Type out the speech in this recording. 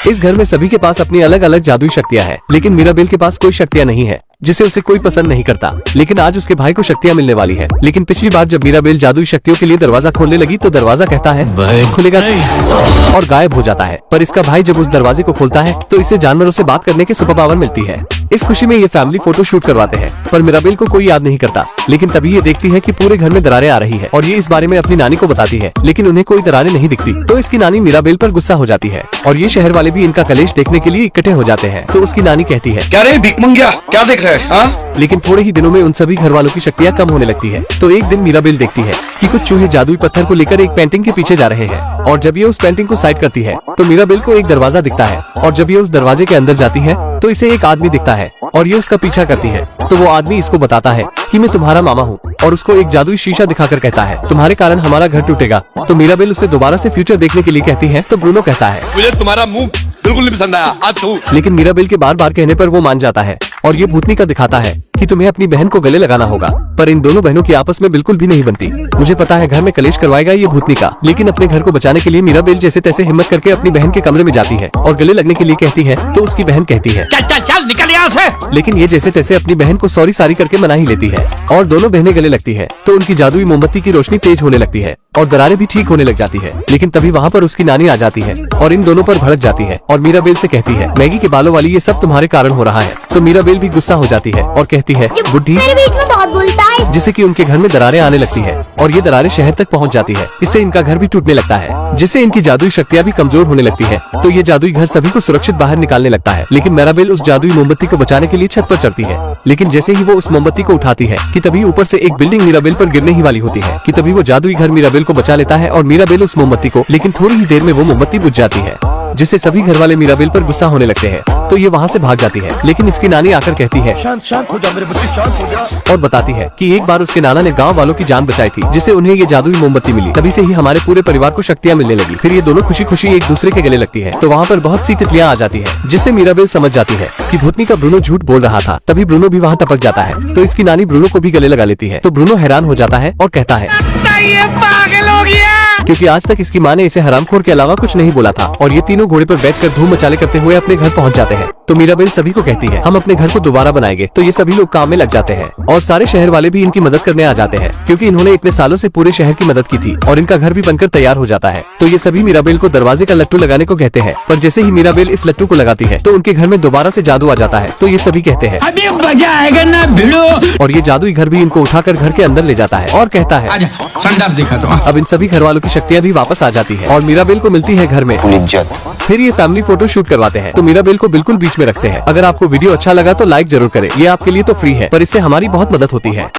इस घर में सभी के पास अपनी अलग अलग जादुई शक्तियाँ हैं, लेकिन मीराबेल के पास कोई शक्तियाँ नहीं है जिसे उसे कोई पसंद नहीं करता। लेकिन आज उसके भाई को शक्तियाँ मिलने वाली है। लेकिन पिछली बार जब मीराबेल जादुई शक्तियों के लिए दरवाजा खोलने लगी तो दरवाजा कहता है खुलेगा और गायब हो जाता है। पर इसका भाई जब उस दरवाजे को खोलता है तो इसे जानवरों से बात करने की सुपर पावर मिलती है। इस खुशी में ये फैमिली फोटो शूट करवाते हैं, पर मीराबेल को कोई याद नहीं करता। लेकिन तभी ये देखती है कि पूरे घर में दरारें आ रही है और ये इस बारे में अपनी नानी को बताती है, लेकिन उन्हें कोई दरारें नहीं दिखती। तो इसकी नानी मीराबेल पर गुस्सा हो जाती है और ये शहर वाले भी इनका कलेश देखने के लिए इकट्ठे हो जाते हैं। तो उसकी नानी कहती है, क्या रे भिखमंगिया, क्या देख रहे हैं? लेकिन थोड़े ही दिनों में उन सभी घर वालों की शक्तियाँ कम होने लगती है। तो एक दिन मीराबेल देखती है कि कुछ चूहे जादुई पत्थर को लेकर एक पेंटिंग के पीछे जा रहे हैं और जब ये उस पेंटिंग को साइड करती है तो मीराबेल को एक दरवाजा दिखता है और जब ये उस दरवाजे के अंदर जाती है तो इसे एक आदमी दिखता है और ये उसका पीछा करती है। तो वो आदमी इसको बताता है कि मैं तुम्हारा मामा हूँ और उसको एक जादुई शीशा दिखाकर कहता है तुम्हारे कारण हमारा घर टूटेगा। तो मीराबेल उसे दोबारा से फ्यूचर देखने के लिए कहती है तो ब्रूनो कहता है मुझे तुम्हारा मुंह बिल्कुल नहीं पसंद आया, आज तू। लेकिन मीराबेल के बार बार कहने पर वो मान जाता है और ये भूतनी का दिखाता है कि तुम्हें अपनी बहन को गले लगाना होगा। पर इन दोनों बहनों की आपस में बिल्कुल भी नहीं बनती। मुझे पता है घर में कलेश करवाएगा ये भूतनी का, लेकिन अपने घर को बचाने के लिए मीराबेल जैसे तैसे हिम्मत करके अपनी बहन के कमरे में जाती है और गले लगने के लिए कहती है तो उसकी बहन कहती है चल चल चल निकल यहाँ से। लेकिन ये जैसे तैसे अपनी बहन को सॉरी सारी करके मना ही लेती है और दोनों बहनें गले लगती है। तो उनकी जादुई मोमबत्ती की रोशनी तेज होने लगती है और दरारें भी ठीक होने लग जाती है। लेकिन तभी वहाँ पर उसकी नानी आ जाती है और इन दोनों पर भड़क जाती है और मीराबेल से कहती है मैगी के बालों वाली ये सब तुम्हारे कारण हो रहा है। तो मीराबेल भी गुस्सा हो जाती है और कहती है बुड्ढी, बहुत बोलता है। जिससे कि उनके घर में दरारें आने लगती है और ये दरारें शहर तक पहुंच जाती है। इससे इनका घर भी टूटने लगता है, जिससे इनकी जादुई शक्तियाँ भी कमजोर होने लगती है। तो ये जादुई घर सभी को सुरक्षित बाहर निकालने लगता है। लेकिन मीराबेल उस जादुई मोमबत्ती को बचाने के लिए छत पर चढ़ती है। लेकिन जैसे ही वो उस मोमबत्ती को उठाती है कि तभी ऊपर से एक बिल्डिंग मीराबेल पर गिरने ही वाली होती है कि तभी वो जादुई घर मीराबेल को बचा लेता है और मीराबेल उस मोमबत्ती को, लेकिन थोड़ी ही देर में वो मोमबत्ती बुझ जाती है, जिससे सभी घर वाले मीराबेल पर गुस्सा होने लगते हैं। तो ये वहाँ से भाग जाती है। लेकिन इसकी नानी आकर कहती है शांत शांत हो जा मेरे बच्चे, शांत हो जा। और बताती है कि एक बार उसके नाना ने गांव वालों की जान बचाई थी, जिससे उन्हें ये जादुई मोमबत्ती मिली। तभी से ही हमारे पूरे परिवार को शक्तियाँ मिलने लगी। फिर ये दोनों खुशी खुशी एक दूसरे के गले लगती है। तो वहाँ पर बहुत सी तितलियाँ आ जाती है, जिससे मीराबेल समझ जाती है कि भूतनी का ब्रूनो झूठ बोल रहा था। तभी ब्रूनो भी वहाँ टपक जाता है। तो इसकी नानी ब्रूनो को भी गले लगा लेती है। तो ब्रूनो हैरान हो जाता है और कहता है पागल हो गया, क्योंकि आज तक इसकी माँ ने इसे हरामखोर के अलावा कुछ नहीं बोला था। और ये तीनों घोड़े पर बैठकर धूम मचाले करते हुए अपने घर पहुंच जाते हैं। तो मीराबेल सभी को कहती है हम अपने घर को दोबारा बनाएंगे। तो ये सभी लोग काम में लग जाते हैं और सारे शहर वाले भी इनकी मदद करने आ जाते हैं, क्योंकि इन्होंने इतने सालों से पूरे शहर की मदद की थी और इनका घर भी बनकर तैयार हो जाता है। तो ये सभी मीराबेल को दरवाजे का लट्टू लगाने को कहते हैं। पर जैसे ही मीराबेल इस लट्टू को लगाती है तो उनके घर में दोबारा से जादू आ जाता है। तो ये सभी कहते हैं अभी मजा आएगा ना भिड़ो। और ये जादुई घर भी इनको उठाकर घर के अंदर ले जाता है और कहता है आजा संडास दिखा दो। अब इन सभी घर वालों की शक्तियाँ भी वापस आ जाती है और मीराबेल को मिलती है घर में इज्जत। फिर ये फैमिली फोटो शूट करवाते हैं। तो मीराबेल को बिल्कुल बीच में रखते हैं। अगर आपको वीडियो अच्छा लगा तो लाइक जरूर करें। ये आपके लिए तो फ्री है, पर इससे हमारी बहुत मदद होती है।